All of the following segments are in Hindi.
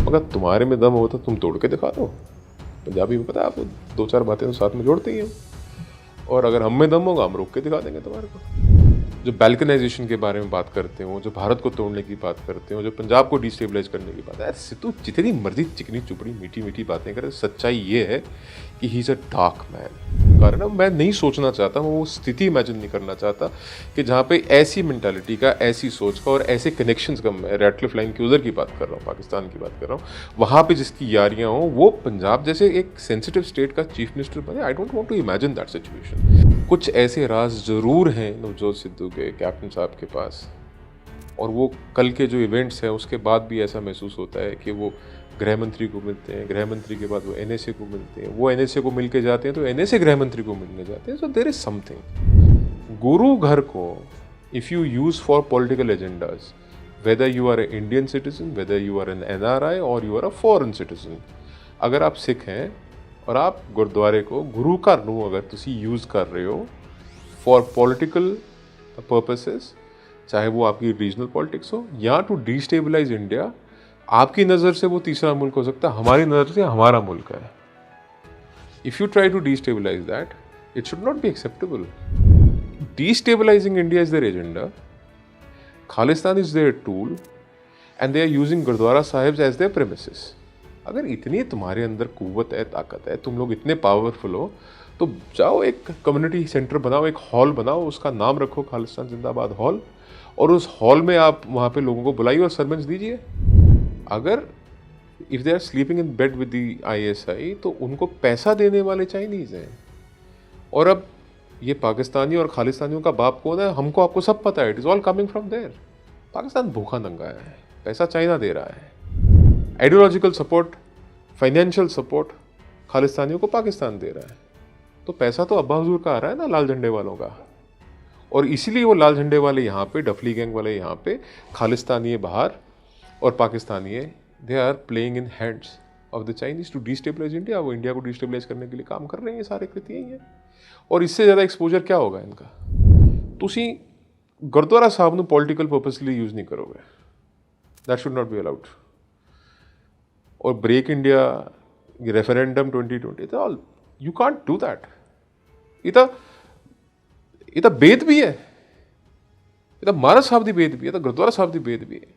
अगर तुम्हारे में दम हो तो तुम तोड़ के दिखा दो। पंजाबी में पता है आपको, दो चार बातें तो साथ में जोड़ते ही हैं, और अगर हम में दम होगा हम रोक के दिखा देंगे तुम्हारे को। जो बैल्कनाइजेशन के बारे में बात करते हो, जो भारत को तोड़ने की बात करते हो, जो पंजाब को डिस्टेबलाइज करने की बात है, सिद्धू जितनी मर्जी चिकनी चुपड़ी मीठी मीठी बातें करे, सच्चाई ये है कि he is a dark man. कारण मैं नहीं सोचना चाहता, मैं वो स्थिति इमेजिन नहीं करना चाहता कि जहाँ पे ऐसी मेंटालिटी का, ऐसी सोच का और ऐसे कनेक्शंस का, मैं रेड लाइन की उधर की बात कर रहा हूँ, पाकिस्तान की बात कर रहा हूँ, वहाँ पे जिसकी यारियाँ हों, वो पंजाब जैसे एक सेंसिटिव स्टेट का चीफ मिनिस्टर बने। I don't want to imagine that situation. कुछ ऐसे राज ज़रूर हैं नवजोत सिद्धू के, कैप्टन साहब के पास, और वो कल के जो इवेंट्स हैं उसके बाद भी ऐसा महसूस होता है कि वो गृह मंत्री को मिलते हैं, गृह मंत्री के बाद वो एनएसए को मिलते हैं, वो एनएसए को मिल के जाते हैं तो एनएसए गृह मंत्री को मिलने जाते हैं। So there is something. गुरु घर को if you use for political agendas, whether you are a Indian citizen, whether you are an NRI और you are a foreign citizen, अगर आप सिख हैं और आप गुरुद्वारे को गुरु घर ਨੂੰ अगर तुसी यूज़ कर रहे हो फॉर पॉलिटिकल पर्पसेस, चाहे वो आपकी रीजनल पॉलिटिक्स हो या टू डिस्टेबलाइज इंडिया, आपकी नज़र से वो तीसरा मुल्क हो सकता है, हमारी नज़र से हमारा मुल्क है। If you try to destabilise that, it should not be acceptable. Destabilising India is their agenda, Khalistan is their tool, and they are using Gurdwara Sahib as their premises. अगर इतनी तुम्हारे अंदर कुव्वत है, ताकत है, तुम लोग इतने पावरफुल हो, तो जाओ एक कम्युनिटी सेंटर बनाओ, एक हॉल बनाओ, उसका नाम रखो खालिस्तान जिंदाबाद हॉल, और उस हॉल में आप वहाँ पे लोगों को बुलाइए और सरपंच दीजिए। अगर if they are sleeping in bed with the ISI, तो उनको पैसा देने वाले चाइनीज़ हैं। और अब ये पाकिस्तानी और खालिस्तानियों का बाप कौन है, हमको आपको सब पता है। It is all coming from there. Pakistan भूखा नंगा है, पैसा चाइना दे रहा है। आइडियोलॉजिकल सपोर्ट, फाइनेंशियल सपोर्ट खालिस्तानियों को पाकिस्तान दे रहा है। तो पैसा तो अब्बा हुजूर का आ रहा है ना, लाल झंडे वालों का। और इसीलिए वो लाल झंडे वाले यहाँ पे, डफली गैंग वाले यहाँ पे, खालिस्तानी बाहर और Pakistani, they are playing in hands of the Chinese to destabilise India. वो इंडिया को डिस्टेबलाइज करने के लिए काम कर रहे हैं, ये सारे कृत्य ही हैं। और इससे ज़्यादा एक्सपोजर क्या होगा इनका? तुसी गुरुद्वारा साहब ਨੂੰ पॉलिटिकल पर्पस लिए यूज़ नहीं करोगे, that should not be allowed. और break India, referendum 2020, all you can't do that. ये तो बेद भी है, ये तो महाराज साहब की बेद भी है, तो गुरुद्वारा साहब की बेद भी है,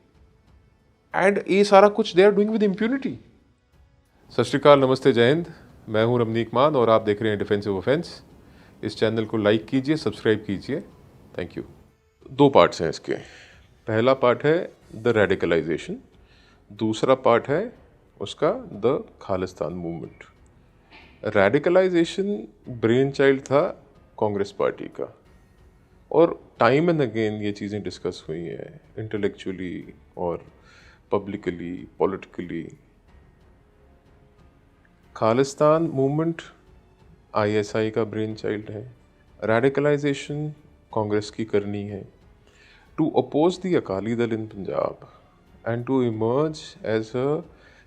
एंड ये सारा कुछ they are doing with impunity. Sat Sri अकाल, नमस्ते, जय हिंद। मैं हूं रमनीक मान और आप देख रहे हैं डिफेंसिव ऑफेंस। इस चैनल को लाइक कीजिए, सब्सक्राइब कीजिए, थैंक यू। दो पार्ट्स हैं इसके। पहला पार्ट है द रेडिकलाइजेशन, दूसरा पार्ट है उसका the Khalistan movement. Radicalisation brain child था कांग्रेस पार्टी का, और टाइम एंड अगेन ये चीज़ें डिस्कस हुई हैं इंटेलेक्चुअली और publicly, politically. Khalistan movement ISI का ब्रेन चाइल्ड है, रेडिकलाइजेशन कांग्रेस की करनी है to oppose the Akali Dal in Punjab and to emerge as a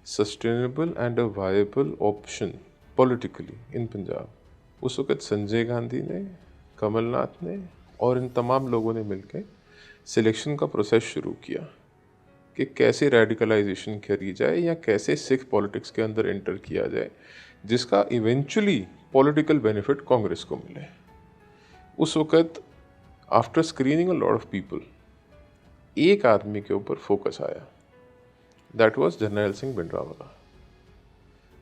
sustainable and a viable option politically in Punjab. उस वक़्त संजय गांधी ने, कमलनाथ ने और इन तमाम लोगों ने मिलकर सिलेक्शन का प्रोसेस शुरू किया कि कैसे रेडिकलाइजेशन करी जाए या कैसे सिख पॉलिटिक्स के अंदर एंटर किया जाए जिसका इवेंचुअली पॉलिटिकल बेनिफिट कांग्रेस को मिले। उस वक़्त after screening a lot of people, एक आदमी के ऊपर फोकस आया, that was Jarnail Singh Bhindranwale.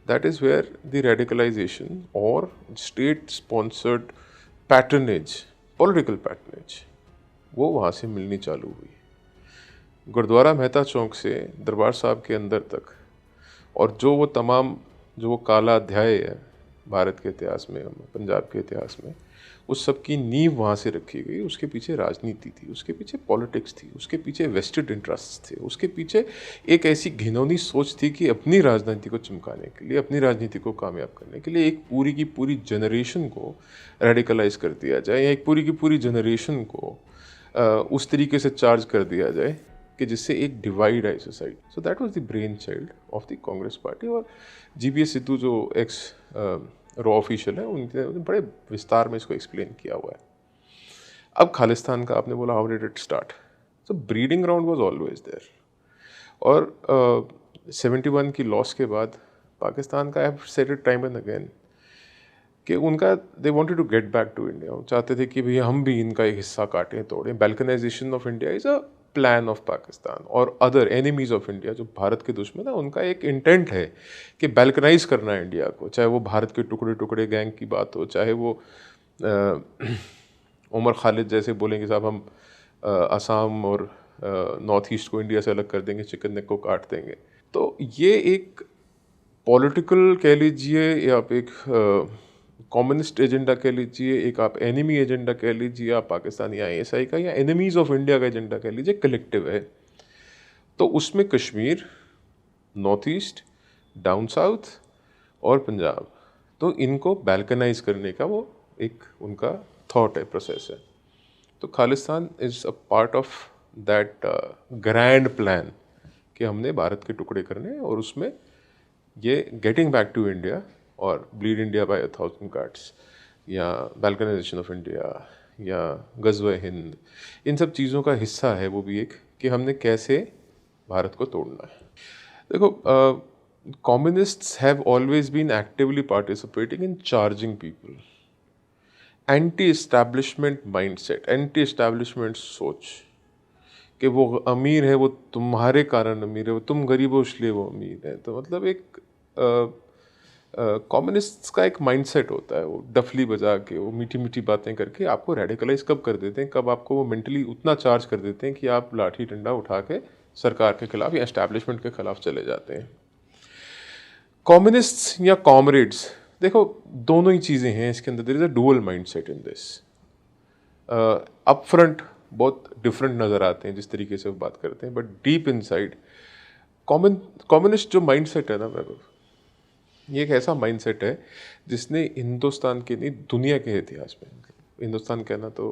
That is where the radicalization or state-sponsored patronage, political patronage, वो वहाँ से मिलनी चालू हुई। गुरुद्वारा मेहता चौक से दरबार साहब के अंदर तक, और जो वो काला अध्याय है भारत के इतिहास में, पंजाब के इतिहास में, उस सब की नींव वहाँ से रखी गई। उसके पीछे राजनीति थी, उसके पीछे पॉलिटिक्स थी, उसके पीछे वेस्टेड इंटरेस्ट थे, उसके पीछे एक ऐसी घिनौनी सोच थी कि अपनी राजनीति को चमकाने के लिए, अपनी राजनीति को कामयाब करने के लिए एक पूरी की पूरी जनरेशन को रेडिकलाइज कर दिया जाए, या एक पूरी की पूरी जनरेशन को उस तरीके से चार्ज कर दिया जाए कि जिससे एक डिवाइड आए society. So that was the brain child of the Congress party. और जीबीएस सिद्धू जो एक्स रॉ ऑफिशियल है, उनने बड़े विस्तार में इसको एक्सप्लेन किया हुआ है। अब खालिस्तान का आपने बोला how did it start, so breeding ground was always there. और 71 की लॉस के बाद पाकिस्तान का, I have said it time and again, कि उनका they wanted to get back to India. वो चाहते थे कि भैया हम भी इनका एक हिस्सा काटें तोड़ें। Balkanisation of India is a plan of Pakistan और अदर एनिमीज ऑफ इंडिया, जो भारत के दुश्मन है, उनका एक इंटेंट है कि बैल्कनाइज करना है इंडिया को। चाहे वो भारत के टुकड़े टुकड़े गैंग की बात हो, चाहे वो उमर खालिद जैसे बोलेंगे साहब हम असम और नॉर्थ ईस्ट को इंडिया से अलग कर देंगे, चिकन नेक को काट देंगे। तो ये एक पॉलिटिकल कह लीजिए, या आप एक कम्युनिस्ट एजेंडा कह लीजिए, एक आप एनिमी एजेंडा कह लीजिए, आप पाकिस्तानी ISI का, या एनिमीज ऑफ इंडिया का एजेंडा कह लीजिए, कलेक्टिव है। तो उसमें Kashmir, north east, down south और पंजाब, तो इनको बैल्कनाइज करने का वो एक उनका थॉट है, प्रोसेस है। तो Khalistan is a part of that grand plan कि हमने भारत के टुकड़े करने, और उसमें ये गेटिंग बैक टू इंडिया और ब्लीड इंडिया बाय 1000 cuts, या बैल्कनाइजेशन ऑफ इंडिया, या गज़वे हिंद, इन सब चीज़ों का हिस्सा है वो भी एक, कि हमने कैसे भारत को तोड़ना है। देखो, communists have always been actively participating in charging people, anti establishment mindset, anti establishment सोच, कि वो अमीर है वो तुम्हारे कारण अमीर है, वो तुम गरीब हो इसलिए वो अमीर है। तो मतलब एक कम्युनिस्ट्स का एक माइंडसेट होता है, वो डफली बजा के, वो मीठी मीठी बातें करके आपको रेडिकलाइज कब कर देते हैं, कब आपको वो मेंटली उतना चार्ज कर देते हैं कि आप लाठी डंडा उठा के सरकार के खिलाफ या एस्टैब्लिशमेंट के खिलाफ चले जाते हैं। कम्युनिस्ट्स या कॉमरेड्स, देखो दोनों ही चीज़ें हैं इसके अंदर, there is a dual mindset in this. Up front बहुत डिफरेंट नज़र आते हैं जिस तरीके से वो बात करते हैं, बट डीप इनसाइड कम्युनिस्ट जो माइंडसेट है ना, मैं ये एक ऐसा माइंडसेट है जिसने हिंदुस्तान के नहीं दुनिया के इतिहास में, हिंदुस्तान कहना तो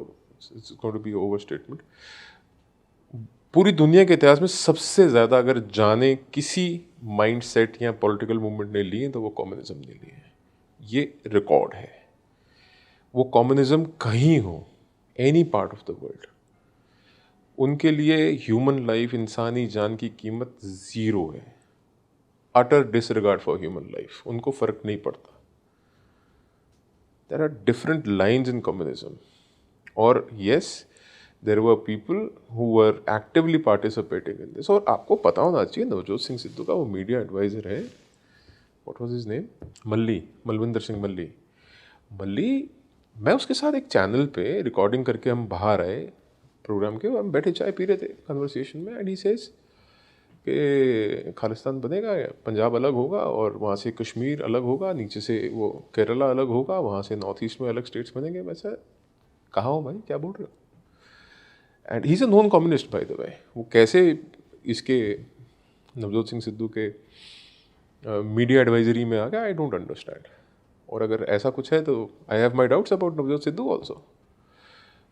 it's going to be over statement, पूरी दुनिया के इतिहास में सबसे ज़्यादा अगर जाने किसी माइंडसेट या पॉलिटिकल मूवमेंट ने लिए तो वो कम्युनिज्म ने लिए हैं। ये रिकॉर्ड है। वो कम्युनिज्म कहीं हो, any part of the world, उनके लिए ह्यूमन लाइफ, इंसानी जान की कीमत ज़ीरो है। Utter disregard for human life, उनको फ़र्क नहीं पड़ता। There are different lines in communism, और yes there were people who were actively participating in this. और आपको पता होना चाहिए, नवजोत सिंह सिद्धू का वो मीडिया एडवाइज़र है, what was his name, Malvinder Singh Malli. मैं उसके साथ एक चैनल पे रिकॉर्डिंग करके हम बाहर आए प्रोग्राम के, हम बैठे चाय पी रहे थे कन्वर्सेशन में, एंड ही सेज कि खालिस्तान बनेगा, पंजाब अलग होगा और वहाँ से कश्मीर अलग होगा, नीचे से वो केरला अलग होगा, वहाँ से नॉर्थ ईस्ट में अलग स्टेट्स बनेंगे। मैं सर कहाँ हो भाई, क्या बोल रहे हो? And he is a non communist by the way. वो कैसे इसके नवजोत सिंह सिद्धू के मीडिया एडवाइजरी में आ गया, आई डोंट अंडरस्टैंड। और अगर ऐसा कुछ है तो I have my doubts about Navjot Sidhu also.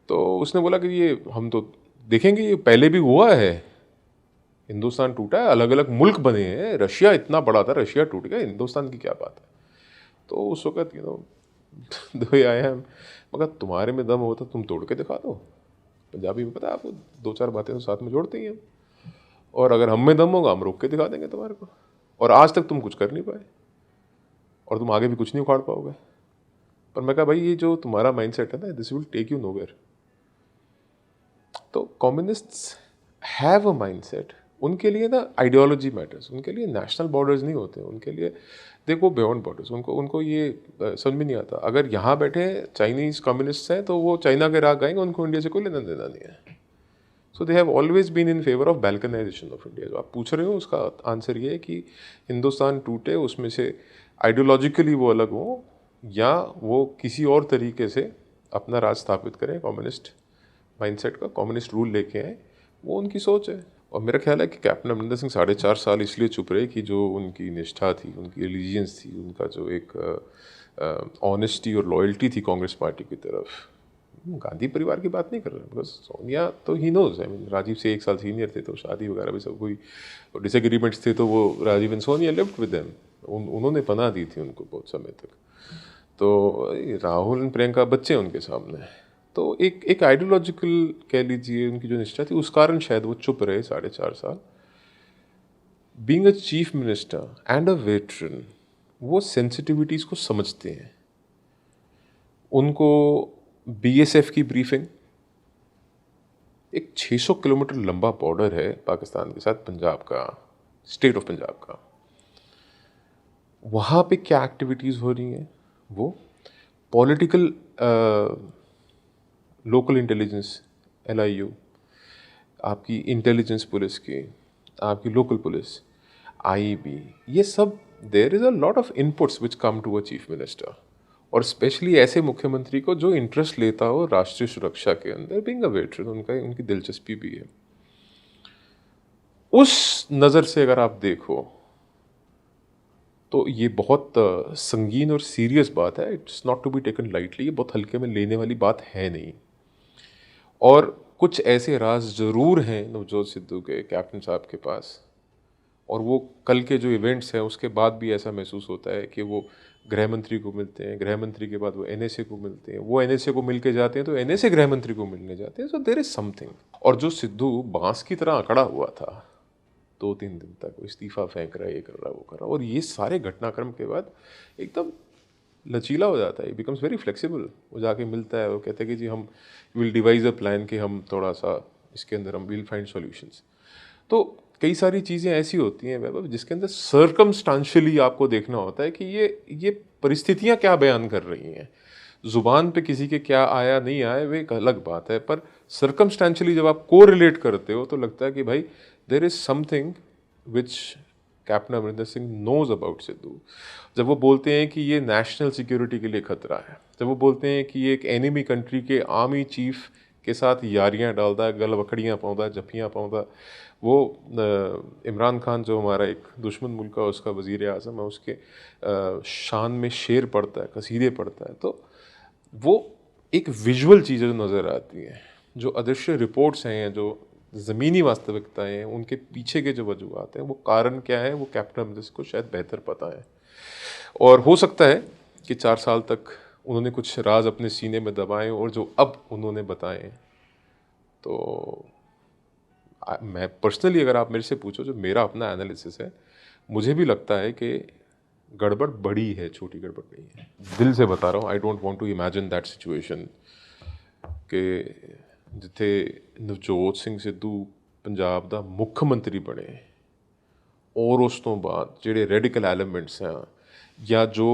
तो उसने बोला कि ये हम तो देखेंगे, ये पहले भी हुआ है, हिंदुस्तान टूटा है, अलग अलग मुल्क बने हैं, रशिया इतना बड़ा था, रशिया टूट गया, हिंदुस्तान की क्या बात है। तो उस वक्त द वे आई एम, मगर तुम्हारे में दम होता तुम तोड़ के दिखा दो। पंजाबी में पता है आपको, दो चार बातें तो साथ में जोड़ते ही हैं, और अगर हम में दम होगा हम रोक के दिखा देंगे तुम्हारे को। और आज तक तुम कुछ कर नहीं पाए, और तुम आगे भी कुछ नहीं उखाड़ पाओगे। पर मैं कहा भाई, ये जो तुम्हारा माइंडसेट है ना, this will take you nowhere. तो कम्युनिस्ट्स हैव अ माइंडसेट, उनके लिए ना आइडियोलॉजी मैटर्स, उनके लिए नेशनल बॉर्डर्स नहीं होते, उनके लिए देखो बियॉन्ड बॉर्डर्स। उनको ये समझ में नहीं आता। अगर यहाँ बैठे चाइनीज़ कम्युनिस्ट हैं तो वो चाइना के राग गाएंगे, उनको इंडिया से कोई लेना देना नहीं है। So they have always been in favour of balkanisation of India. जो आप पूछ रहे हो उसका आंसर ये है कि हिंदुस्तान टूटे, उसमें से आइडियोलॉजिकली वो अलग हो, या वो किसी और तरीके से अपना राज स्थापित करें, कम्युनिस्ट माइंडसेट का, कम्युनिस्ट रूल लेके आए, वो उनकी सोच है। और मेरा ख्याल है कि कैप्टन अमरिंदर सिंह 4.5 साल इसलिए चुप रहे कि जो उनकी निष्ठा थी, उनकी एलिजियंस थी, उनका जो एक ऑनेस्टी और लॉयल्टी थी कांग्रेस पार्टी की तरफ। गांधी परिवार की बात नहीं कर रहे, बिकॉज सोनिया तो ही नोज, आई मीन राजीव से 1 साल सीनियर थे, तो शादी वगैरह भी सब कोई डिसएग्रीमेंट्स थे, तो वो Rajiv and Sonia lived with them, उन्होंने पनाह दी थी उनको बहुत समय तक। तो राहुल एंड प्रियंका बच्चे उनके सामने। तो एक आइडियोलॉजिकल कह लीजिए उनकी जो निष्ठा थी, उस कारण शायद वो चुप रहे 4.5 साल। Being a chief minister and a veteran, वो सेंसिटिविटीज़ को समझते हैं। उनको बीएसएफ की ब्रीफिंग, एक 600 किलोमीटर लंबा बॉर्डर है पाकिस्तान के साथ, पंजाब का, स्टेट ऑफ पंजाब का, वहाँ पे क्या एक्टिविटीज़ हो रही हैं, वो पॉलिटिकल लोकल इंटेलिजेंस, LIU, आपकी इंटेलिजेंस पुलिस की, आपकी लोकल पुलिस, IEB, ये सब, there is a lot of inputs which come to a chief minister, और स्पेशली ऐसे मुख्यमंत्री को जो इंटरेस्ट लेता हो राष्ट्रीय सुरक्षा के अंदर, बीइंग अ वेटरन, उनकी दिलचस्पी भी है। उस नज़र से अगर आप देखो तो ये बहुत संगीन और सीरियस बात है। It's not to be taken lightly, ये बहुत हल्के में लेने वाली बात है नहीं। और कुछ ऐसे राज ज़रूर हैं नवजोत सिद्धू के, कैप्टन साहब के पास, और वो कल के जो इवेंट्स हैं उसके बाद भी ऐसा महसूस होता है कि वो गृह मंत्री को मिलते हैं, गृह मंत्री के बाद वो NSA को मिलते हैं, वो NSA को मिल के जाते हैं तो NSA गृह मंत्री को मिलने जाते हैं। So there is something. और जो सिद्धू बांस की तरह अकड़ा हुआ था 2-3 दिन तक, वो इस्तीफा फेंक रहा है, ये कर रहा है, वो कर रहा है, और ये सारे घटनाक्रम के बाद एकदम लचीला हो जाता है, बिकम्स वेरी फ्लेक्सिबल। वो जाके मिलता है, वो कहते हैं कि जी हम विल डिवाइज अ प्लान, कि हम थोड़ा सा इसके अंदर हम विल फाइंड सॉल्यूशंस। तो कई सारी चीज़ें ऐसी होती हैं वैभव जिसके अंदर सर्कमस्टांशियली आपको देखना होता है कि ये परिस्थितियाँ क्या बयान कर रही हैं। ज़ुबान पे किसी के क्या आया नहीं आया वो एक अलग बात है, पर सर्कमस्टांशियली जब आप को रिलेट करते हो तो लगता है कि भाई there is something which captain Amarinder Singh knows about Sidhu. जब वो बोलते हैं कि ये नेशनल सिक्योरिटी के लिए खतरा है, जब वो बोलते हैं कि ये एक एनिमी कंट्री के आर्मी चीफ के साथ यारियां डालता है, गलवकड़ियाँ पाउँदा, जफियाँ पाउँदा, वो इमरान खान जो हमारा एक दुश्मन मुल्क का उसका वज़ीर आज़म है, उसके शान में शेर पड़ता है, कसीदे पड़ता है, तो वो एक विजुअल चीज़ें जो नज़र आती हैं, जो अदृश्य रिपोर्ट्स हैं, जो ज़मीनी वास्तविकताएं हैं, उनके पीछे के जो वजूहत हैं, वो कारण क्या है, वो कैप्टन अमरिंदर को शायद बेहतर पता है। और हो सकता है कि 4 साल तक उन्होंने कुछ राज अपने सीने में दबाए, और जो अब उन्होंने बताए, तो मैं पर्सनली, अगर आप मेरे से पूछो, जो मेरा अपना एनालिसिस है, मुझे भी लगता है कि गड़बड़ बड़ी है, छोटी गड़बड़ नहीं है। दिल से बता रहा हूँ, I don't want to imagine that situation कि जिथे नवजोत ਸਿੰਘ सिद्धू पंजाब ਦਾ मुख्य मंत्री बने, और उस तो बाद ਜਿਹੜੇ रेडिकल एलिमेंट्स हैं, या जो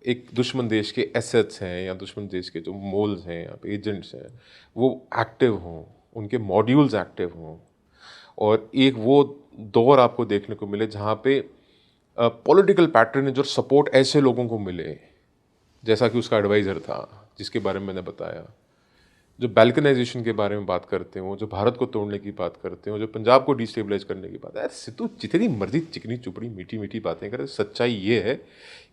एक दुश्मन देश के एसेट्स हैं, या दुश्मन देश के जो मोल्स हैं या एजेंट्स हैं, वो एक्टिव हों, उनके मॉड्यूल्स एक्टिव हों, और एक वो दौर आपको देखने को मिले जहाँ पे पॉलिटिकल पैटर्नेज और सपोर्ट ऐसे लोगों को मिले, जैसा कि उसका एडवाइज़र था, जिसके बारे में मैंने बताया, जो बैल्कनाइजेशन के बारे में बात करते हो, जो भारत को तोड़ने की बात करते हो, जो पंजाब को डिस्टेबलाइज करने की बात है। सिद्धू जितनी मर्जी चिकनी चुपड़ी मीठी मीठी बातें करे, सच्चाई ये है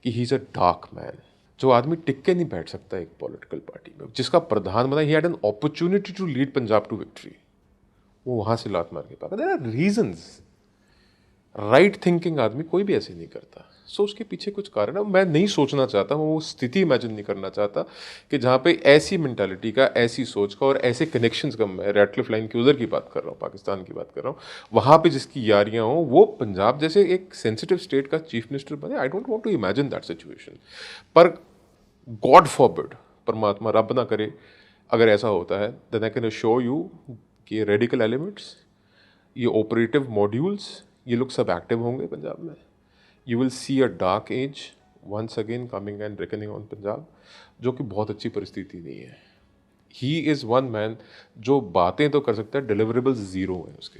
कि he is a dark man. जो आदमी टिक के नहीं बैठ सकता एक पॉलिटिकल पार्टी में, जिसका प्रधान बना, he had an opportunity to lead Punjab to victory, वो वहाँ से लात मार के पाता। There are reasons. Right thinking आदमी कोई भी ऐसे नहीं करता। सो उसके पीछे कुछ कारण है। मैं नहीं सोचना चाहता, मैं वो स्थिति इमेजिन नहीं करना चाहता कि जहाँ पे ऐसी मेंटालिटी का, ऐसी सोच का और ऐसे कनेक्शंस का, मैं रेडक्लिफ लाइन की उधर की बात कर रहा हूँ, पाकिस्तान की बात कर रहा हूँ, वहाँ पे जिसकी यारियाँ हों, वो पंजाब जैसे एक सेंसिटिव स्टेट का चीफ मिनिस्टर बने। I don't want to imagine that situation. पर गॉड फॉरबिड, परमात्मा रब ना करे, अगर ऐसा होता है, then I can assure you कि रेडिकल एलिमेंट्स, ये ऑपरेटिव मॉड्यूल्स, ये लोग सब एक्टिव होंगे पंजाब में। You will see a dark age once again coming and reckoning on Punjab, जो कि बहुत अच्छी परिस्थिति नहीं है। ही इज़ वन मैन जो बातें तो कर सकता है, डिलीवरेबल्स ज़ीरो है उसके।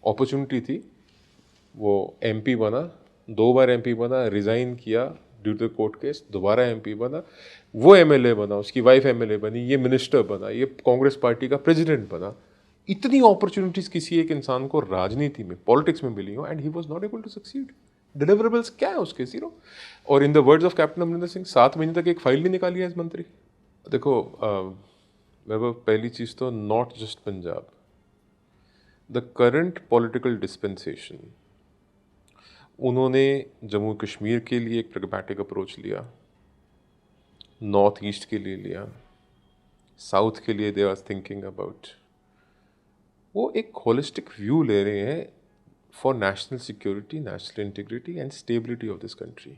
अपॉर्चुनिटी थी, वो MP बना, 2 बार MP बना, रिज़ाइन किया ड्यू टू कोर्ट केस, दोबारा MP बना, वो MLA बना, उसकी वाइफ MLA बनी, ये मिनिस्टर बना, ये कांग्रेस पार्टी का प्रेसिडेंट बना। इतनी अपॉर्चुनिटीज़ किसी एक इंसान को राजनीति में, पॉलिटिक्स में मिली हो, and he was not able to succeed. Deliverables क्या है उसके, ज़ीरो। और in the words of captain Amarinder Singh, 7 महीने तक एक फाइल नहीं निकाली है इस मंत्री। देखो वैभव, पहली चीज़ तो not just Punjab, the current political dispensation, उन्होंने जम्मू कश्मीर के लिए एक प्रैग्मैटिक अप्रोच लिया, नॉर्थ ईस्ट के लिए लिया, साउथ के लिए दे आर थिंकिंग अबाउट, वो एक होलिस्टिक व्यू ले रहे हैं for national security, national integrity and stability of this country.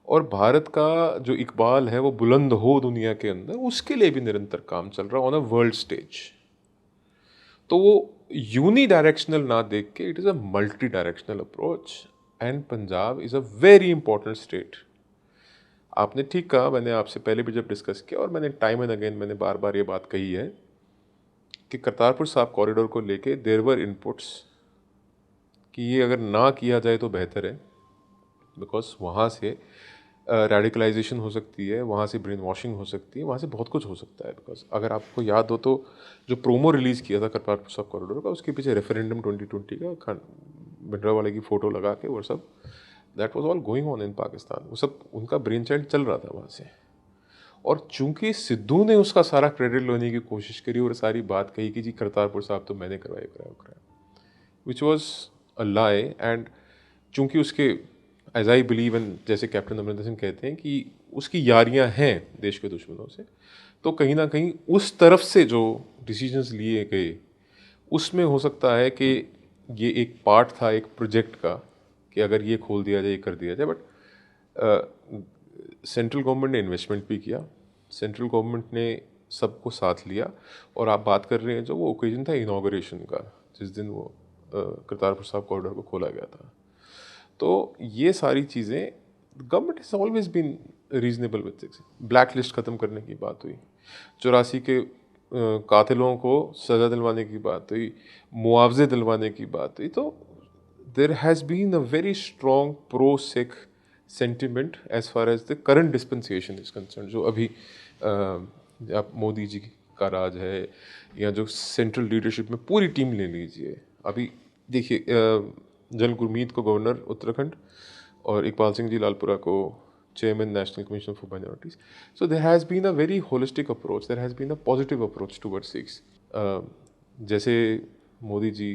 और भारत का जो इकबाल है वो बुलंद हो दुनिया के अंदर, उसके लिए भी निरंतर काम चल रहा है ऑन अ वर्ल्ड स्टेज। तो वो यूनी डायरेक्शनल ना देख के it is a multi directional approach, and Punjab is a very important state. आपने ठीक कहा, मैंने आपसे पहले भी जब डिस्कस किया और मैंने टाइम एंड अगेन मैंने बार बार ये बात कही है कि करतारपुर साहब कॉरिडोर को लेके देयर वर इनपुट्स कि ये अगर ना किया जाए तो बेहतर है, बिकॉज वहाँ से रेडिकलाइजेशन हो सकती है, वहाँ से ब्रेन वॉशिंग हो सकती है, वहाँ से बहुत कुछ हो सकता है। बिकॉज अगर आपको याद हो तो जो प्रोमो रिलीज़ किया था करतारपुर साहब कॉरिडोर का, उसके पीछे रेफरेंडम 2020 का भिंडरावाले की फ़ोटो लगा के वो सब, that was all going on in Pakistan. वो सब उनका ब्रेन चाइल्ड चल रहा था वहाँ से। और चूंकि सिद्धू ने उसका सारा क्रेडिट लेने की कोशिश करी और सारी बात कही कि जी करतारपुर साहब तो मैंने कराया, which was a lie. And चूंकि उसके एज आई बिलीव एंड जैसे कैप्टन अमरिंदर सिंह कहते हैं कि उसकी यारियां हैं देश के दुश्मनों से, तो कहीं ना कहीं उस तरफ से जो डिसीजंस लिए गए उसमें हो सकता है कि ये एक पार्ट था एक प्रोजेक्ट का कि अगर ये खोल दिया जाए, ये कर दिया जाए। बट सेंट्रल गवर्नमेंट ने इन्वेस्टमेंट भी किया, सेंट्रल गवर्नमेंट ने सबको साथ लिया। और आप बात कर रहे हैं जो वो ओकेजन था इनाग्रेशन का, जिस दिन वो करतारपुर साहब कॉरिडोर को खोला गया था। तो ये सारी चीज़ें government is always been reasonable with things. Black list ख़त्म करने की बात हुई, 84 के कातिलों को सज़ा दिलवाने की बात हुई, मुआवजे दिलवाने की बात हुई। तो there has been a very strong pro Sikh sentiment as far as the current dispensation is concern. जो अभी आप मोदी जी का राज है या जो सेंट्रल लीडरशिप में पूरी टीम ले लीजिए, अभी देखिए जनरल गुरमीत को गवर्नर उत्तराखंड और इकबाल सिंह जी लालपुरा को chairman national commission for minorities. So there has been a very holistic approach, there has been a positive approach towards Sikhs. जैसे मोदी जी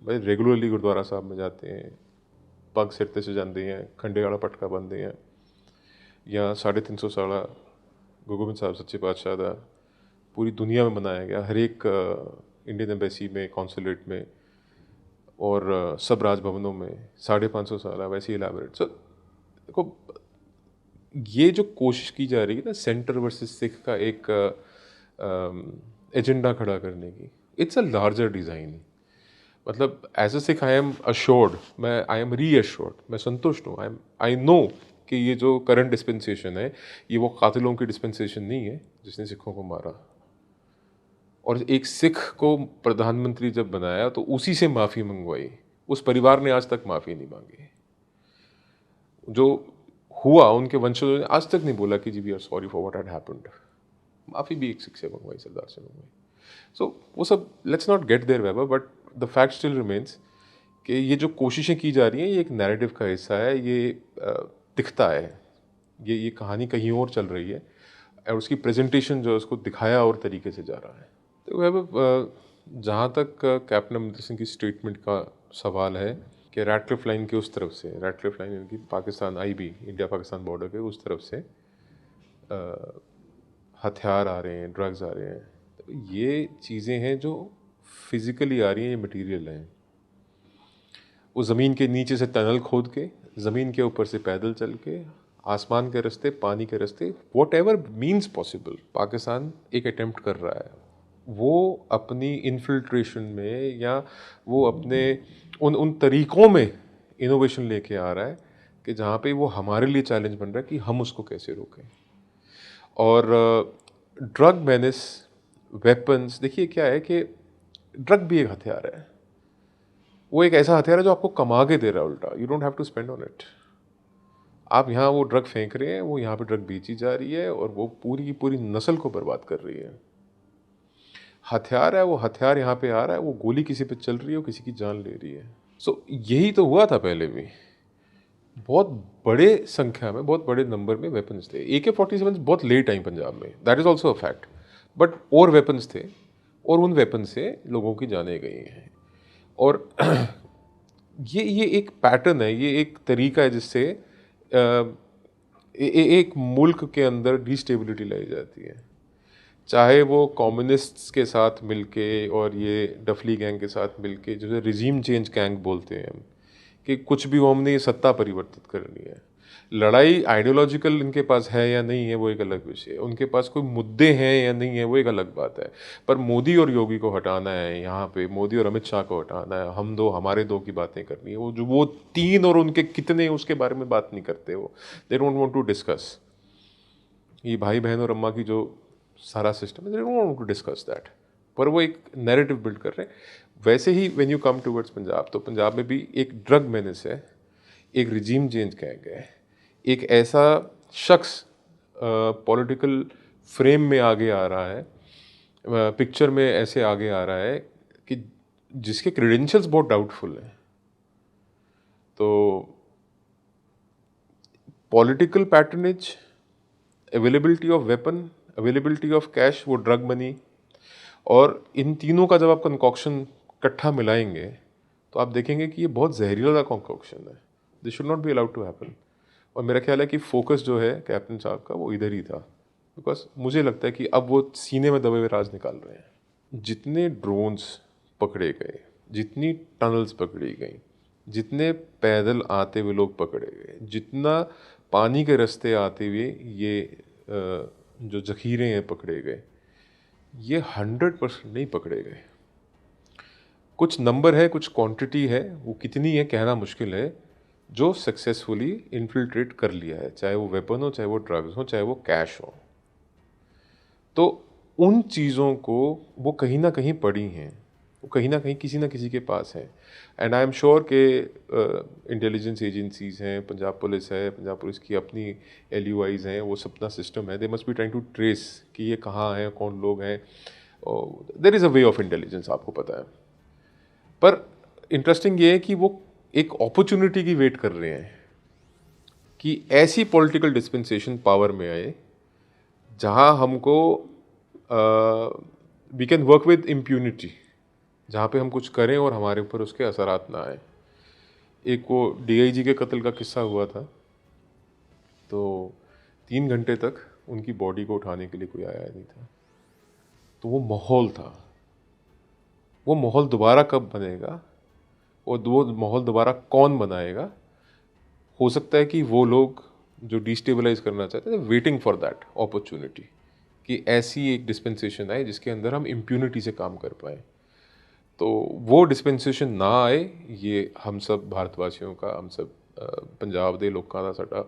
भाई रेगुलरली गुरुद्वारा साहब में जाते हैं, पग सिर ते सजाते हैं, खंडे वाला पटका बनते हैं, या 350 साल गुरु गोबिंद साहब सच्चे पातशाह का पूरी दुनिया में मनाया गया, हर एक इंडियन एम्बेसी में, कॉन्सुलेट में और सब राजभवनों में 550 साल वैसे ही इलाबरेट। सो देखो ये जो कोशिश की जा रही है ना सेंटर वर्सेस सिख का एक एजेंडा खड़ा करने की, इट्स अ लार्जर डिज़ाइन। मतलब as a Sikh I am assured, I am reassured, मैं संतुष्ट हूँ। आई नो कि ये जो करंट डिस्पेंसेशन है ये वो कातिलों की डिस्पेंसेशन नहीं है जिसने सिखों को मारा। और एक सिख को प्रधानमंत्री जब बनाया तो उसी से माफ़ी मंगवाई, उस परिवार ने आज तक माफ़ी नहीं मांगी। जो हुआ उनके वंशजों ने आज तक नहीं बोला कि जी we are sorry for what had happened. माफ़ी भी एक सिख से मंगवाई, सरदार से मंगवाई। सो वो सब let's not get their waiver, but the fact still remains कि ये जो कोशिशें की जा रही हैं ये एक नैरेटिव का हिस्सा है। ये दिखता है, ये कहानी कहीं और चल रही है और उसकी प्रेजेंटेशन जो है उसको दिखाया और तरीके से जा रहा है। तो वह जहाँ तक कैप्टन अमरिंदर सिंह की स्टेटमेंट का सवाल है कि रैडक्लिफ लाइन के उस तरफ से, रैडक्लिफ लाइन यानी कि Pakistan IB, India Pakistan border के उस तरफ से हथियार आ रहे हैं, ड्रग्स आ रहे हैं, तो ये चीज़ें हैं जो फिज़िकली आ रही हैं, ये मटेरियल हैं। वो ज़मीन के नीचे से टनल खोद के, ज़मीन के ऊपर से पैदल चल के, आसमान के रास्ते, पानी के रास्ते, what ever means possible Pakistan एक अटेम्प्ट कर रहा है। वो अपनी इन्फिल्ट्रेशन में या वो अपने उन तरीक़ों में इनोवेशन लेके आ रहा है कि जहाँ पे वो हमारे लिए चैलेंज बन रहा है कि हम उसको कैसे रोकें। और ड्रग मेनेस, वेपन्स, देखिए क्या है कि ड्रग भी एक हथियार है। वो एक ऐसा हथियार है जो आपको कमा के दे रहा है उल्टा, you don't have to spend on it. आप यहाँ वो ड्रग फेंक रहे हैं, वो यहाँ पे ड्रग बेची जा रही है और वो पूरी की पूरी नस्ल को बर्बाद कर रही है। हथियार है, वो हथियार यहाँ पे आ रहा है, वो गोली किसी पे चल रही है, वो किसी की जान ले रही है। सो यही तो हुआ था पहले भी, बहुत बड़े संख्या में, बहुत बड़े नंबर में वेपन्स थे। AK-47 बहुत लेट आई पंजाब में, that is also a fact, but और वेपन्स थे और उन वेपन से लोगों की जानें गई हैं। और ये एक पैटर्न है, ये एक तरीका है जिससे एक मुल्क के अंदर डिस्टेबिलिटी लाई जाती है। चाहे वो कम्युनिस्ट्स के साथ मिलके और ये डफली गैंग के साथ मिलके, जो रिजीम चेंज गैंग बोलते हैं हम, कि कुछ भी हो हमने ये सत्ता परिवर्तित करनी है। लड़ाई आइडियोलॉजिकल इनके पास है या नहीं है वो एक अलग विषय है, उनके पास कोई मुद्दे हैं या नहीं है वो एक अलग बात है। पर मोदी और योगी को हटाना है यहाँ पे, मोदी और अमित शाह को हटाना है, हम दो हमारे दो की बातें करनी है। वो तीन और उनके कितने उसके बारे में बात नहीं करते, वो they don't want to discuss ये भाई बहन और अम्मा की जो सारा सिस्टम है, they don't want to discuss that. पर वो एक नैरेटिव बिल्ड कर रहे हैं। वैसे ही when you come towards Punjab, तो पंजाब में भी एक ड्रग मेनेस है, एक रिजीम चेंज गैंग है, एक ऐसा शख्स पॉलिटिकल फ्रेम में आगे आ रहा है, पिक्चर में ऐसे आगे आ रहा है कि जिसके क्रेडेंशियल्स बहुत डाउटफुल हैं। तो political patronage, availability of weapon, availability of cash, वो ड्रग मनी, और इन तीनों का जब आप कंकॉक्शन इकट्ठा मिलाएंगे तो आप देखेंगे कि ये बहुत जहरीला कंकॉक्शन है। This should not be allowed to happen. और मेरा ख्याल है कि फोकस जो है कैप्टन साहब का वो इधर ही था, बिकॉज मुझे लगता है कि अब वो सीने में दबे हुए राज निकाल रहे हैं। जितने ड्रोन्स पकड़े गए, जितनी टनल्स पकड़ी गई, जितने पैदल आते हुए लोग पकड़े गए, जितना पानी के रास्ते आते हुए ये जो जखीरे हैं पकड़े गए, ये 100% नहीं पकड़े गए। कुछ नंबर है, कुछ क्वांटिटी है, वो कितनी है कहना मुश्किल है, जो सक्सेसफुली इन्फिल्ट्रेट कर लिया है, चाहे वो वेपन हो, चाहे वो ड्रग्स हो, चाहे वो कैश हो। तो उन चीज़ों को वो कहीं ना कहीं पड़ी हैं, वो कहीं ना कहीं किसी ना किसी के पास है। एंड आई एम श्योर के इंटेलिजेंस एजेंसीज हैं, पंजाब पुलिस है, पंजाब पुलिस की अपनी LUIs हैं, वो अपना सिस्टम है, they must be trying to trace कि ये कहाँ है, कौन लोग हैं। There is a way of intelligence, आपको पता है। पर इंटरेस्टिंग ये है कि वो एक अपॉर्चुनिटी की वेट कर रहे हैं कि ऐसी पॉलिटिकल डिस्पेंसेशन पावर में आए जहां हमको we can work with impunity, जहाँ पे हम कुछ करें और हमारे ऊपर उसके असरात ना आए। एक वो DIG के कत्ल का किस्सा हुआ था, तो 3 घंटे तक उनकी बॉडी को उठाने के लिए कोई आया नहीं था। तो वो माहौल था, वो माहौल दोबारा कब बनेगा और वो माहौल दोबारा कौन बनाएगा? हो सकता है कि वो लोग जो डिस्टेबलाइज करना चाहते हैं, वेटिंग फॉर दैट अपॉर्चुनिटी कि ऐसी एक डिस्पेंसेशन आए जिसके अंदर हम इम्प्यूनिटी से काम कर पाए। तो वो डिस्पेंसेशन ना आए, ये हम सब भारतवासियों का, हम सब पंजाब दे लोगों का साडा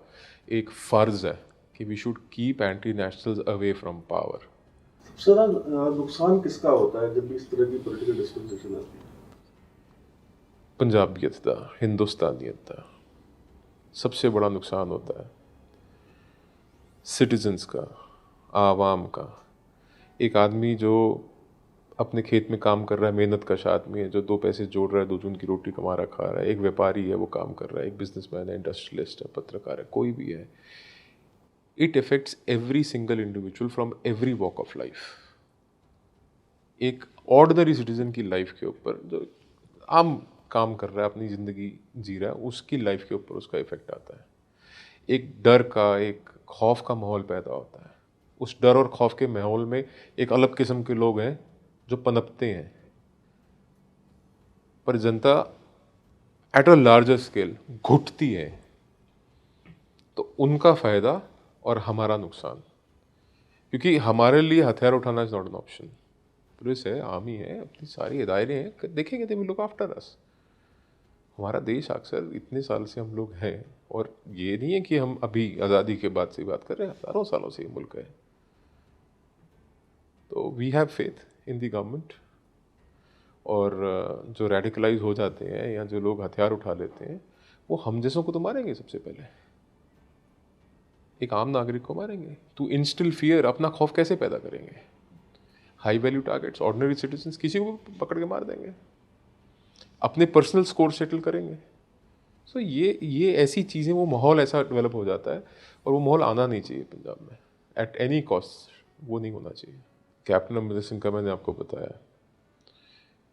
एक फ़र्ज़ है कि we should keep anti nationals away from power. सबसे ज़्यादा नुकसान किसका होता है जब भी इस तरह की पॉलिटिकल डिस्पेंसेशन आती है? पंजाबियत का, हिंदुस्तानियत का सबसे बड़ा नुकसान होता है, सिटीजन्स का, आवाम का। एक आदमी जो अपने खेत में काम कर रहा है, मेहनत कश आदमी है, जो 2 पैसे जोड़ रहा है, 2 जून की रोटी कमा रहा खा रहा है, एक व्यापारी है वो काम कर रहा है, एक बिजनेसमैन है, इंडस्ट्रियलिस्ट है, पत्रकार है, कोई भी है, it affects every single individual from every walk of life. एक ऑर्डिनरी सिटीजन की लाइफ के ऊपर, जो आम काम कर रहा है, अपनी ज़िंदगी जी रहा है, उसकी लाइफ के ऊपर उसका इफेक्ट आता है। एक डर का, एक खौफ का माहौल पैदा होता है। उस डर और खौफ के माहौल में एक अलग किस्म के लोग हैं जो पनपते हैं, पर जनता एट अ लार्जर स्केल घुटती है। तो उनका फ़ायदा और हमारा नुकसान, क्योंकि हमारे लिए हथियार उठाना is not an option. Police है, आर्मी है, अपनी सारी इदारे हैं, देखेंगे they will look after us. हमारा देश अक्सर इतने साल से हम लोग हैं, और ये नहीं है कि हम अभी आज़ादी के बाद से बात कर रहे हैं, हज़ारों सालों से ये मुल्क है। तो we have faith in the government. और जो रेडिकलाइज हो जाते हैं या जो लोग हथियार उठा लेते हैं, वो हम जैसों को तो मारेंगे सबसे पहले, एक आम नागरिक को मारेंगे। टू इंस्टिल फियर, अपना खौफ कैसे पैदा करेंगे? High value targets, ordinary citizens, किसी को भी पकड़ के मार देंगे, अपने पर्सनल स्कोर सेटल करेंगे। सो ये ऐसी चीज़ें, वो माहौल ऐसा डेवलप हो जाता है, और वो माहौल आना नहीं चाहिए पंजाब में एट एनी कॉस्ट, वो नहीं होना चाहिए। कैप्टन अमरिंदर सिंह का मैंने आपको बताया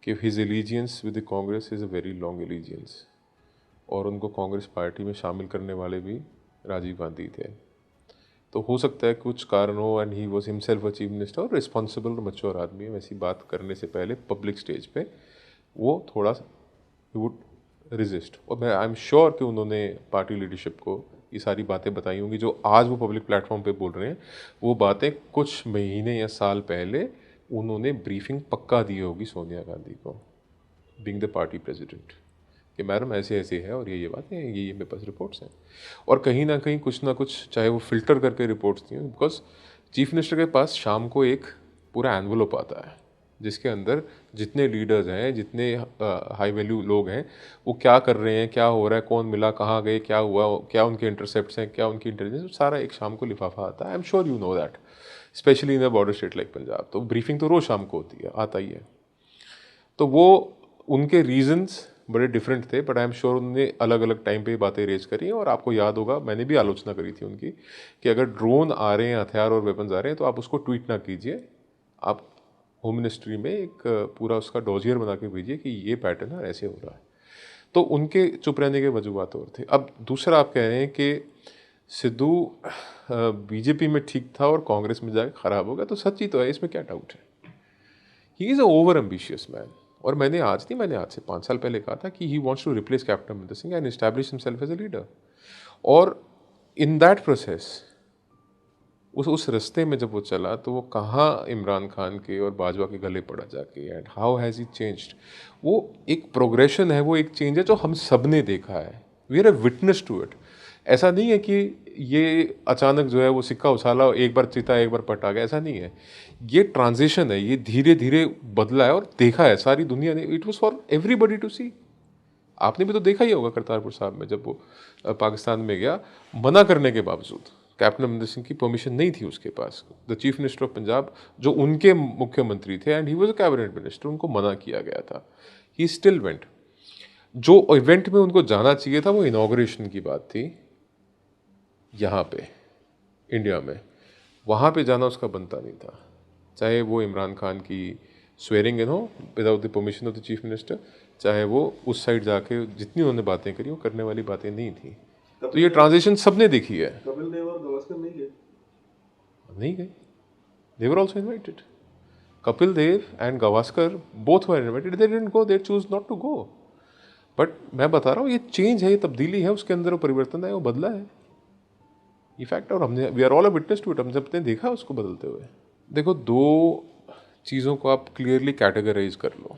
कि his allegiance with the Congress is a very long allegiance, और उनको कांग्रेस पार्टी में शामिल करने वाले भी राजीव गांधी थे। तो हो सकता है कुछ कारण हो, and he was himself a chief minister और रिस्पॉन्सिबल और मैच्योर आदमी है, वैसी बात करने से पहले पब्लिक स्टेज पे वो थोड़ा सा वुड रेजिस्ट। और मैं आई एम श्योर कि उन्होंने पार्टी लीडरशिप को ये सारी बातें बताई होंगी जो आज वो पब्लिक प्लेटफॉर्म पे बोल रहे हैं, वो बातें कुछ महीने या साल पहले उन्होंने ब्रीफिंग पक्का दी होगी सोनिया गांधी को, बीइंग द पार्टी प्रेसिडेंट, कि मैडम ऐसे ऐसे है और ये बातें हैं, ये मेरे पास रिपोर्ट्स हैं। और कहीं ना कहीं कुछ ना कुछ, चाहे वो फिल्टर करके रिपोर्ट्स दी हैं, बिकॉज चीफ मिनिस्टर के पास शाम को एक पूरा एनवलप आता है जिसके अंदर जितने लीडर्स हैं, जितने हाई वैल्यू लोग हैं, वो क्या कर रहे हैं, क्या हो रहा है, कौन मिला, कहाँ गए, क्या हुआ, क्या उनके इंटरसेप्ट्स हैं, क्या उनकी इंटेलिजेंस, सारा एक शाम को लिफाफा आता है। I am sure you know that, specially in the border state like Punjab. तो ब्रीफिंग तो रोज़ शाम को होती है, आता ही है। तो वो उनके रीजंस बड़े डिफरेंट थे, बट आई एम श्योर उन्होंने अलग अलग टाइम पे बातें रेज करी हैं। और आपको याद होगा, मैंने भी आलोचना करी थी उनकी, कि अगर ड्रोन आ रहे हैं, हथियार और वेपन्स आ रहे हैं, तो आप उसको ट्वीट ना कीजिए, आप होम मिनिस्ट्री में एक पूरा उसका डॉजियर बना के भेजिए कि ये पैटर्न है, ऐसे हो रहा है। तो उनके चुप रहने के वजूहत और थे। अब दूसरा आप कह रहे हैं कि सिद्धू बीजेपी में ठीक था और कांग्रेस में जाके खराब हो गया, तो सच ही तो है, इसमें क्या डाउट है। He is a over ambitious man. और मैंने आज से 5 साल पहले कहा था कि he wants to replace captain Amarinder Singh and establish himself as a leader. और इन दैट प्रोसेस, उस रास्ते में जब वो चला, तो वो कहाँ इमरान खान के और बाजवा के गले पड़ा जाके, and how has he changed. वो एक प्रोग्रेशन है, वो एक चेंज है जो हम सब ने देखा है, we are a witness to it. ऐसा नहीं है कि ये अचानक जो है वो सिक्का उछाला, एक बार जीता एक बार पट आ गया, ऐसा नहीं है। ये ट्रांजिशन है, ये धीरे धीरे बदला है और देखा है सारी दुनिया ने। It was for everybody to see. आपने भी तो देखा ही होगा करतारपुर साहब में, जब वो पाकिस्तान में गया, मना करने के बावजूद, कैप्टन अमरिंदर सिंह की परमिशन नहीं थी उसके पास, the chief minister of Punjab जो उनके मुख्यमंत्री थे, and he was a cabinet minister, उनको मना किया गया था, ही स्टिल वेंट। जो इवेंट में उनको जाना चाहिए था वो इनॉग्रेशन की बात थी, यहाँ पे इंडिया में, वहाँ पे जाना उसका बनता नहीं था। चाहे वो इमरान खान की स्वेरिंग इन हो without the permission of the chief minister, चाहे वो उस साइड जाके जितनी उन्होंने बातें करी वो करने वाली बातें नहीं थी। तो ये ट्रांजिशन सबने देखी है। कपिल देव और गावस्कर नहीं गए? They were also invited. Kapil Dev and Gavaskar both were invited. They didn't go. They choose not to go. But मैं बता रहा हूँ, ये चेंज है, ये तब्दीली है, उसके अंदर वो परिवर्तन है, वो बदला है ये फैक्ट। और हमने, we are all a witness to it, हम सबने देखा उसको बदलते हुए। देखो, दो चीज़ों को आप क्लियरली कैटेगराइज कर लो।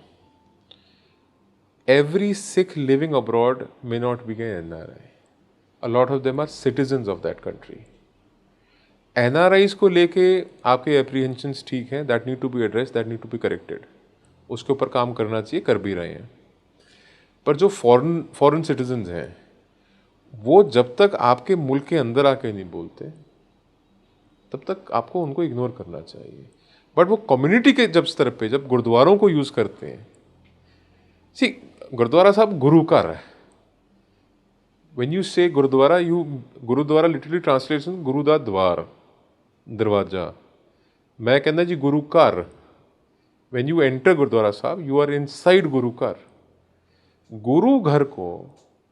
Every Sikh living abroad may not be an NRI, a lot of them are citizens of that country. NRIs को लेके आपके एप्रीहेंशंस ठीक हैं, that need to be address, that need to be corrected, उसके ऊपर काम करना चाहिए, कर भी रहे हैं। पर जो फॉरेन सिटीजन्स हैं, वो जब तक आपके मुल्क के अंदर आके नहीं बोलते, तब तक आपको उनको इग्नोर करना चाहिए। बट वो कम्युनिटी के जब स्तर पे, जब गुरुद्वारों को यूज़ करते हैं, सी गुरुद्वारा साहब गुरु का है। When you say gurdwara, gurdwara literally translation गुरु दा द्वार, दरवाजा। मैं कहना जी गुरु घर। When you enter गुरुद्वारा साहब, you are inside गुरु घर। गुरु घर को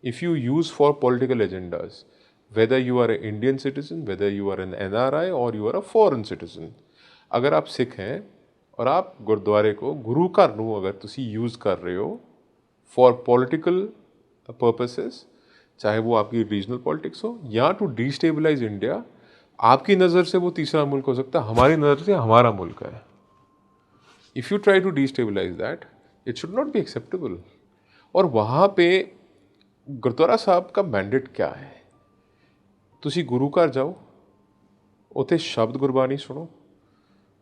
if you use for political agendas, whether you are an Indian citizen, whether you are an NRI or you are a foreign citizen, अगर आप सिख हैं और आप गुरुद्वारे को गुरु घर ਨੂੰ अगर ਤੁਸੀਂ यूज़ कर रहे हो for political purposes, चाहे वो आपकी रीजनल पॉलिटिक्स हो या टू डिस्टेबलाइज इंडिया, आपकी नज़र से वो तीसरा मुल्क हो सकता है, हमारी नज़र से हमारा मुल्क है। If you try to destabilise that, it should not be acceptable. और वहाँ पे गुरुद्वारा साहब का मैंडेट क्या है? तुसी गुरु घर जाओ, उत्थे शब्द गुरबानी सुनो,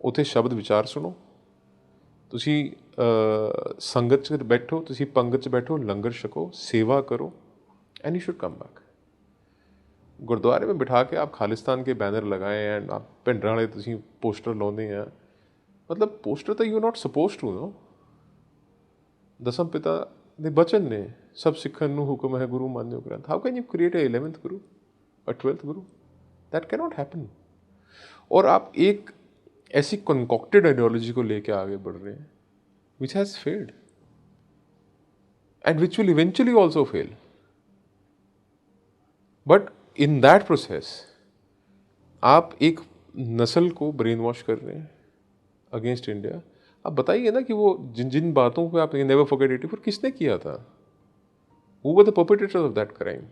उत्थे शब्द विचार सुनो, तुसी संगत च बैठो, तुसी पंगत च बैठो, लंगर छको, सेवा करो, and you should come back. गुरुद्वारे में बिठा के आप खालिस्तान के बैनर लगाए एंड आप भिंडरां वाले तुसी पोस्टर लाउंदे हैं, मतलब पोस्टर तो you not suppose to know. दसम पिता दे बचन ने, सब सिखन नूं हुक्म है गुरु मान्यो ग्रंथ। How can you create a 11th Guru, a 12th Guru? That can not happen. और आप एक ऐसी कंकॉक्टेड आइडियोलॉजी को लेके आगे बढ़ रहे हैं which has failed and which will eventually also fail. But in that process आप एक नस्ल को ब्रेन वॉश कर रहे हैं अगेंस्ट इंडिया। आप बताइए ना कि वो जिन जिन बातों पे आप नेवर फॉरगेट 84 किसने किया था? Who were the perpetrators of that crime?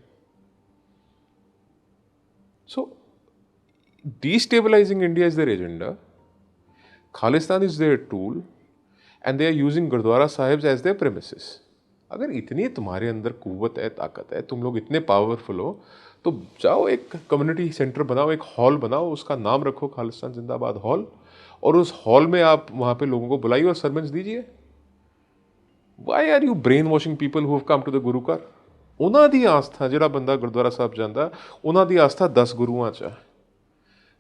So destabilizing India is their agenda. Khalistan is their tool, and they are using gurdwara sahibs as their premises. अगर इतनी तुम्हारे अंदर कुव्वत है, ताकत है, तुम लोग इतने पावरफुल हो, तो जाओ एक कम्युनिटी सेंटर बनाओ, एक हॉल बनाओ, उसका नाम रखो खालिस्तान जिंदाबाद हॉल, और उस हॉल में आप वहाँ पे लोगों को बुलाइए और सरमन्स दीजिए। Why are you brainwashing people who have come to the Guru Ghar? ਉਹਨਾਂ ਦੀ ਆਸਥਾ, ਜਿਹੜਾ ਬੰਦਾ ਗੁਰਦੁਆਰਾ ਸਾਹਿਬ ਜਾਂਦਾ, ਉਹਨਾਂ ਦੀ ਆਸਥਾ 10 ਗੁਰੂਆਂ 'ਚ ਹੈ।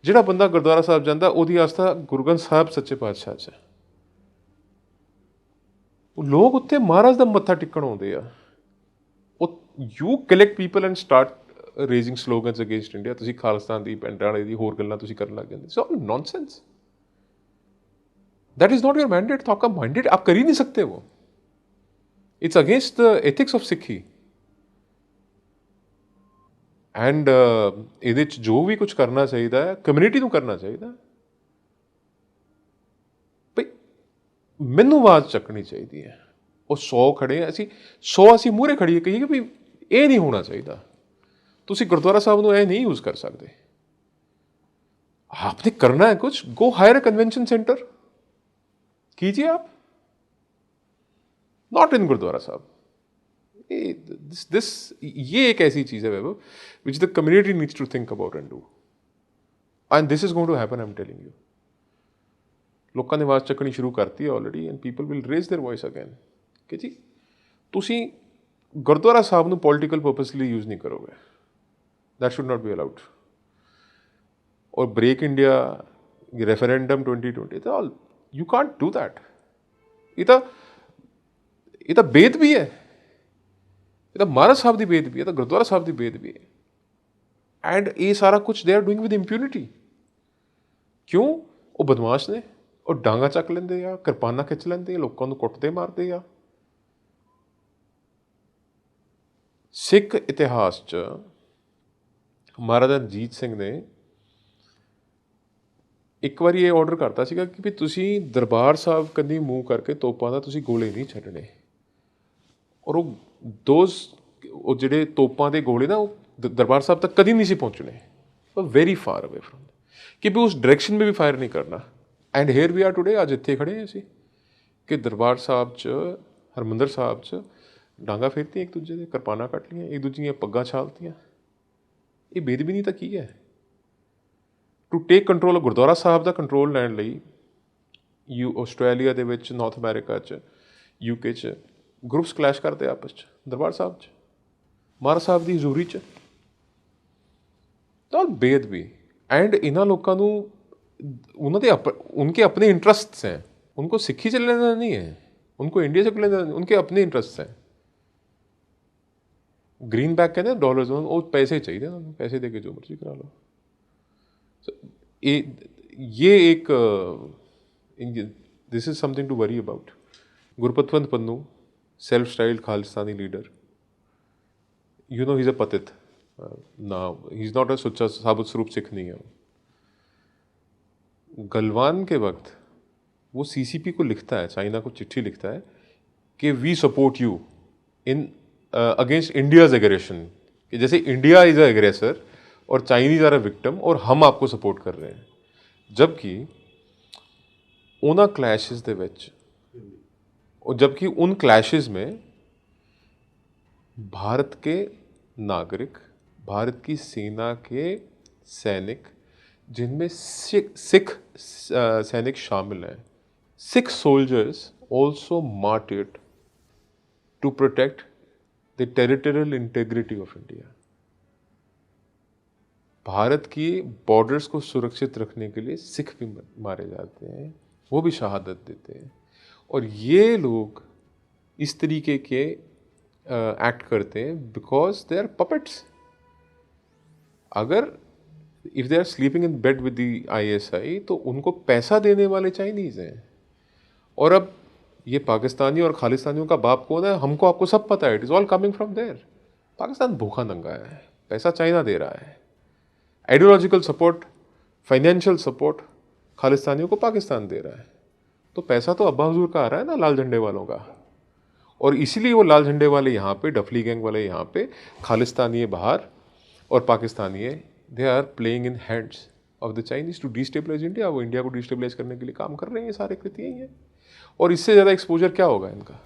ਜਿਹੜਾ ਬੰਦਾ ਗੁਰਦੁਆਰਾ ਸਾਹਿਬ ਜਾਂਦਾ, ਉਹਦੀ ਆਸਥਾ ਗੁਰੂ ਗ੍ਰੰਥ ਸਾਹਿਬ ਸੱਚੇ ਪਾਤਸ਼ਾਹ 'ਚ ਹੈ। ਉਹ ਲੋਕ ਉੱਥੇ ਮਹਾਰਾਜ ਦਾ ਮੱਥਾ ਟੇਕਣ ਆਉਂਦੇ ਆ। ਉਹ you collect people and start raising slogans against India. ਤੁਸੀਂ ਖਾਲਿਸਤਾਨ ਦੀ, ਪੈਂਟਾਲੇ ਦੀ, ਹੋਰ ਗੱਲਾਂ ਤੁਸੀਂ ਕਰਨ ਲੱਗ ਜਾਂਦੇ। So nonsense. That is not your mandate. तो आपका मैंडेट आप कर ही नहीं सकते वो। It's against the ethics of Sikhi. And ਇਹਦੇ 'ਚ ਜੋ ਵੀ ਕੁਝ ਕਰਨਾ ਚਾਹੀਦਾ ਹੈ, ਕਮਿਊਨਿਟੀ ਨੂੰ ਕਰਨਾ ਚਾਹੀਦਾ। ਭਈ ਮੈਨੂੰ ਆਵਾਜ਼ ਚੱਕਣੀ ਚਾਹੀਦੀ ਹੈ। ਉਹ 100 ਖੜੇ ਆ, ਅਸੀਂ ਮੂਹਰੇ ਖੜੀਏ, ਕਹੀਏ ਕਿ ਵੀ ਇਹ ਨਹੀਂ ਹੋਣਾ ਚਾਹੀਦਾ। ਤੁਸੀਂ ਗੁਰਦੁਆਰਾ ਸਾਹਿਬ ਨੂੰ ਇਹ ਨਹੀਂ ਯੂਜ਼ ਕਰ ਸਕਦੇ। आपने करना है कुछ, go higher a convention centre कीजिए आप, नॉट इन गुरुद्वारा साहब। ये एक ऐसी चीज है Vaibhav which the community needs to think about and do, and this is going to happen. I am telling you. लोगों ने आवाज़ चकनी शुरू करती है already, and people will raise their voice again कि जी तुसी गुरुद्वारा साहब नूं पॉलिटिकल पर्पस लिए यूज़ नहीं करोगे। That should not be allowed. और break India, referendum 2020, all you can't do that. ये तो बेद भी है, ये तो महाराज साहब की बेद भी है, तो गुरुद्वारा साहब की बेद भी है। एंड ये सारा कुछ दे आर डूइंग विद इंप्यूनिटी। क्यों? वो बदमाश ने, और डांगा चक लेंदे आ, किरपाना खिंच लेंदे आ, लोगों को कुटते मारते आ। सिख इतिहास च महाराजा रਣਜੀਤ ਸਿੰਘ ने एक बार ये ऑर्डर करता सीगा कि भी तुसी दरबार साहब कन्नी मूँह करके तोपां दा तुसी गोले नहीं छड्डने। और वो जिहड़े तोपां दे गोले ना, वो दरबार साहब तक कदी नहीं सी पहुँचने, वेरी फार अवे फ्रॉम, कि भी उस डायरेक्शन में भी फायर नहीं करना। And here we are today, अज इत्थे खड़े हैं असीं कि दरबार साहब च, हरमंदर साहब च डांगा फेरतियां एक दूजे दे, किरपाना कट लियां, एक दूजे दियां पग्गां छालतियां। ये बेदबी नहीं तो की है? To take control of gurdwara sahib का कंट्रोल लैण लई आस्ट्रेलिया दे विच, नॉर्थ अमेरिका च, यूके च ग्रुप्स क्लैश करते आपस च, दरबार साहब च, महाराज साहब की हजूरी च, तो बेदबी। एंड इन्हां लोकां नूं उनके अपने इंटरेस्ट्स हैं, उनको सिक्खी च लेना नहीं है, उनको इंडिया से लेना, उनके अपने इंटरेस्ट हैं। ग्रीन बैक कहते हैं डॉलर्स, वो पैसे चाहिए उन्होंने, पैसे दे के जो मर्जी करा लो। ये एक this is something to worry about. Gurpatwant Pannun, self styled Khalistani leader, you know he is a patit now, he is not a सुच्चा साबुत स्वरूप सिख नहीं है। गलवान के वक्त वो सीसीपी को लिखता है, चाइना को चिट्ठी लिखता है कि we support you in against India's aggression, कि जैसे इंडिया इज अ एग्रेसर और चाइनीज आर अ विक्टिम और हम आपको सपोर्ट कर रहे हैं। जबकि उन क्लैशेस दे विच, और जबकि उन क्लैशेस में भारत के नागरिक, भारत की सेना के सैनिक, जिनमें सिख सैनिक शामिल हैं, Sikh soldiers also martyred to protect the territorial integrity of India. Bharat की बॉर्डर्स को सुरक्षित रखने के लिए सिख भी मारे जाते हैं, वो भी शहादत देते हैं। और ये लोग इस तरीके के एक्ट करते हैं बिकॉज दे आर पपेट्स। अगर if they are sleeping in bed with the ISI, तो उनको पैसा देने वाले चाइनीज़ हैं। और अब ये पाकिस्तानी और खालिस्तानियों का बाप कौन है, हमको आपको सब पता है। It is all coming from there. Pakistan भूखा नंगा है, पैसा चाइना दे रहा है। आइडियोलॉजिकल सपोर्ट फाइनेंशियल सपोर्ट खालिस्तानियों को पाकिस्तान दे रहा है, तो पैसा तो अब्बा हुजूर का आ रहा है ना, लाल झंडे वालों का। और इसीलिए वो लाल झंडे वाले यहाँ पे, डफली गैंग वाले यहाँ पे, खालिस्तानी बाहर और Pakistani they are playing in hands of the Chinese to destabilise India. वो इंडिया को डिस्टेबलाइज करने के लिए काम कर रहे हैं, ये सारे कृत्य ही हैं। और इससे ज़्यादा एक्सपोजर क्या होगा इनका।